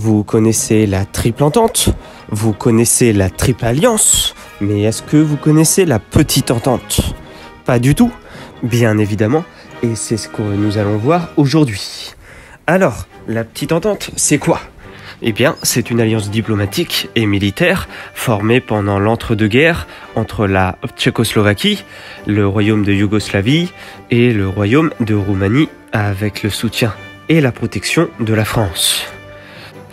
Vous connaissez la Triple Entente, vous connaissez la Triple Alliance, mais est-ce que vous connaissez la Petite Entente? Pas du tout, bien évidemment, et c'est ce que nous allons voir aujourd'hui. Alors, la Petite Entente, c'est quoi? Eh bien, c'est une alliance diplomatique et militaire formée pendant l'entre-deux-guerres entre la Tchécoslovaquie, le royaume de Yougoslavie et le royaume de Roumanie avec le soutien et la protection de la France.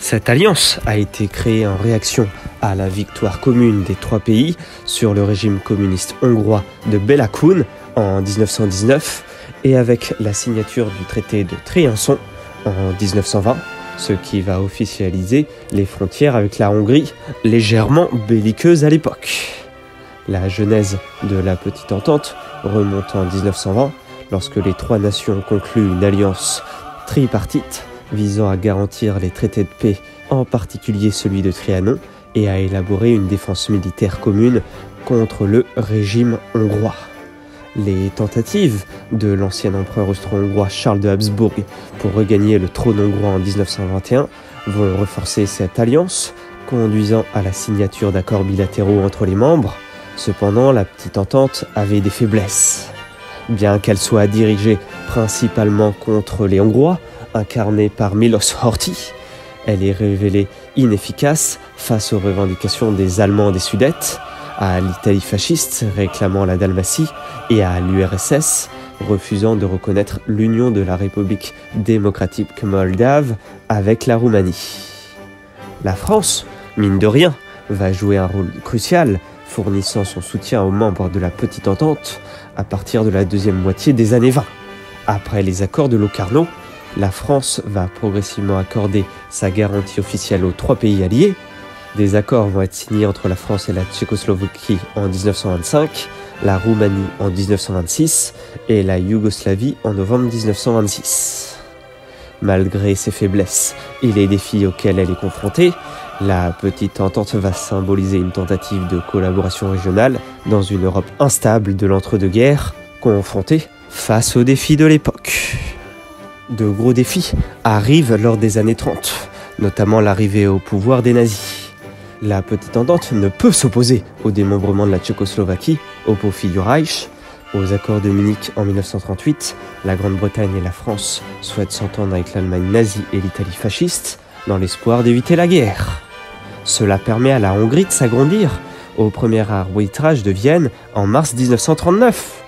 Cette alliance a été créée en réaction à la victoire commune des trois pays sur le régime communiste hongrois de Béla Kun en 1919 et avec la signature du traité de Trianon en 1920, ce qui va officialiser les frontières avec la Hongrie, légèrement belliqueuse à l'époque. La genèse de la Petite Entente remonte en 1920, lorsque les trois nations concluent une alliance tripartite visant à garantir les traités de paix, en particulier celui de Trianon, et à élaborer une défense militaire commune contre le régime hongrois. Les tentatives de l'ancien empereur austro-hongrois Charles de Habsbourg pour regagner le trône hongrois en 1921 vont renforcer cette alliance, conduisant à la signature d'accords bilatéraux entre les membres. Cependant, la Petite Entente avait des faiblesses. Bien qu'elle soit dirigée principalement contre les Hongrois, incarnée par Miloš Horthy, elle est révélée inefficace face aux revendications des Allemands des Sudètes, à l'Italie fasciste réclamant la Dalmatie et à l'URSS refusant de reconnaître l'union de la République démocratique moldave avec la Roumanie. La France, mine de rien, va jouer un rôle crucial, fournissant son soutien aux membres de la Petite Entente à partir de la deuxième moitié des années 20. Après les accords de Locarno, la France va progressivement accorder sa garantie officielle aux trois pays alliés. Des accords vont être signés entre la France et la Tchécoslovaquie en 1925, la Roumanie en 1926 et la Yougoslavie en novembre 1926. Malgré ses faiblesses et les défis auxquels elle est confrontée, la Petite Entente va symboliser une tentative de collaboration régionale dans une Europe instable de l'entre-deux-guerres, confrontée face aux défis de l'époque. De gros défis arrivent lors des années 30, notamment l'arrivée au pouvoir des nazis. La Petite Entente ne peut s'opposer au démembrement de la Tchécoslovaquie au profit du Reich. Aux accords de Munich en 1938, la Grande-Bretagne et la France souhaitent s'entendre avec l'Allemagne nazie et l'Italie fasciste dans l'espoir d'éviter la guerre. Cela permet à la Hongrie de s'agrandir au premier arbitrage de Vienne en mars 1939.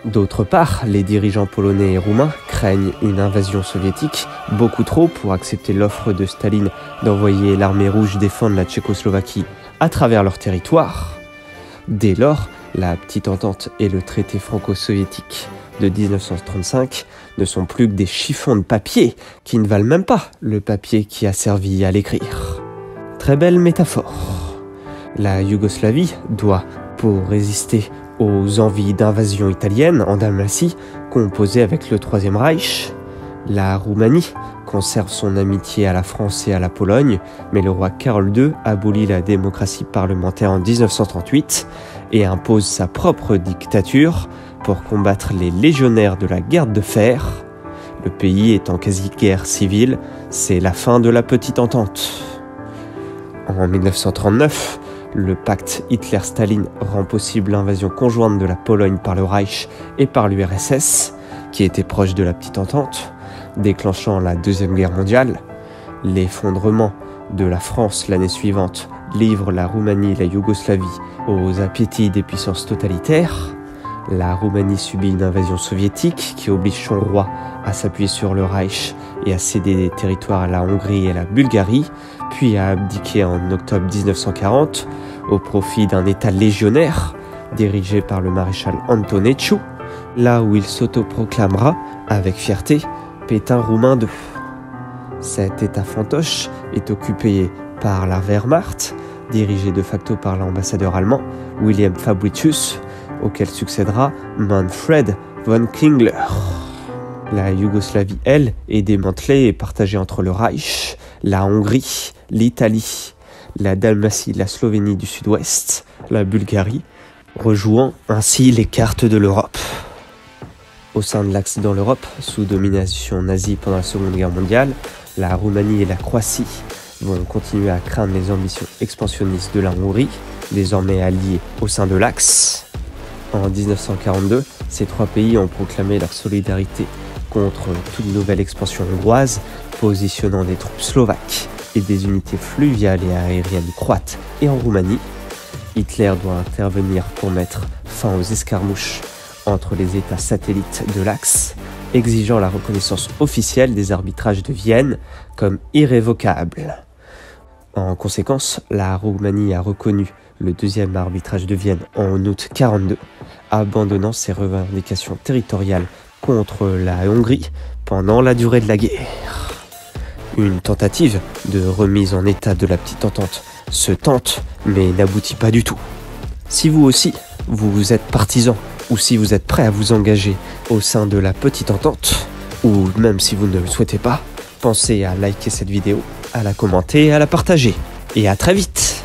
D'autre part, les dirigeants polonais et roumains craignent une invasion soviétique beaucoup trop pour accepter l'offre de Staline d'envoyer l'armée rouge défendre la Tchécoslovaquie à travers leur territoire. Dès lors, la Petite Entente et le traité franco-soviétique de 1935 ne sont plus que des chiffons de papier qui ne valent même pas le papier qui a servi à l'écrire. Très belle métaphore. La Yougoslavie doit, pour résister aux envies d'invasion italienne en Dalmatie, composer avec le Troisième Reich. La Roumanie conserve son amitié à la France et à la Pologne, mais le roi Karol II abolit la démocratie parlementaire en 1938 et impose sa propre dictature pour combattre les légionnaires de la Garde de Fer. Le pays est en quasi-guerre civile, c'est la fin de la Petite Entente. En 1939, le pacte Hitler-Staline rend possible l'invasion conjointe de la Pologne par le Reich et par l'URSS, qui était proche de la Petite Entente, déclenchant la Deuxième Guerre mondiale. L'effondrement de la France l'année suivante livre la Roumanie et la Yougoslavie aux appétits des puissances totalitaires. La Roumanie subit une invasion soviétique qui oblige son roi à s'appuyer sur le Reich et à céder des territoires à la Hongrie et à la Bulgarie, puis à abdiquer en octobre 1940 au profit d'un État légionnaire dirigé par le maréchal Antonescu, là où il s'autoproclamera avec fierté Pétain roumain II. Cet État fantoche est occupé par la Wehrmacht, dirigée de facto par l'ambassadeur allemand Wilhelm Fabricius, auquel succédera Manfred von Klingler. La Yougoslavie, elle, est démantelée et partagée entre le Reich, la Hongrie, l'Italie, la Dalmatie, la Slovénie du Sud-Ouest, la Bulgarie, rejouant ainsi les cartes de l'Europe. Au sein de l'axe dans l'Europe, sous domination nazie pendant la Seconde Guerre mondiale, la Roumanie et la Croatie vont continuer à craindre les ambitions expansionnistes de la Hongrie, désormais alliée au sein de l'Axe. En 1942, ces trois pays ont proclamé leur solidarité contre toute nouvelle expansion hongroise, positionnant des troupes slovaques et des unités fluviales et aériennes croates et en Roumanie. Hitler doit intervenir pour mettre fin aux escarmouches entre les États satellites de l'Axe, exigeant la reconnaissance officielle des arbitrages de Vienne comme irrévocables. En conséquence, la Roumanie a reconnu le deuxième arbitrage de Vienne en août 1942, abandonnant ses revendications territoriales contre la Hongrie pendant la durée de la guerre. Une tentative de remise en état de la petite entente se tente, mais n'aboutit pas du tout. Si vous aussi, vous êtes partisan, ou si vous êtes prêt à vous engager au sein de la petite entente, ou même si vous ne le souhaitez pas, pensez à liker cette vidéo, à la commenter et à la partager. Et à très vite!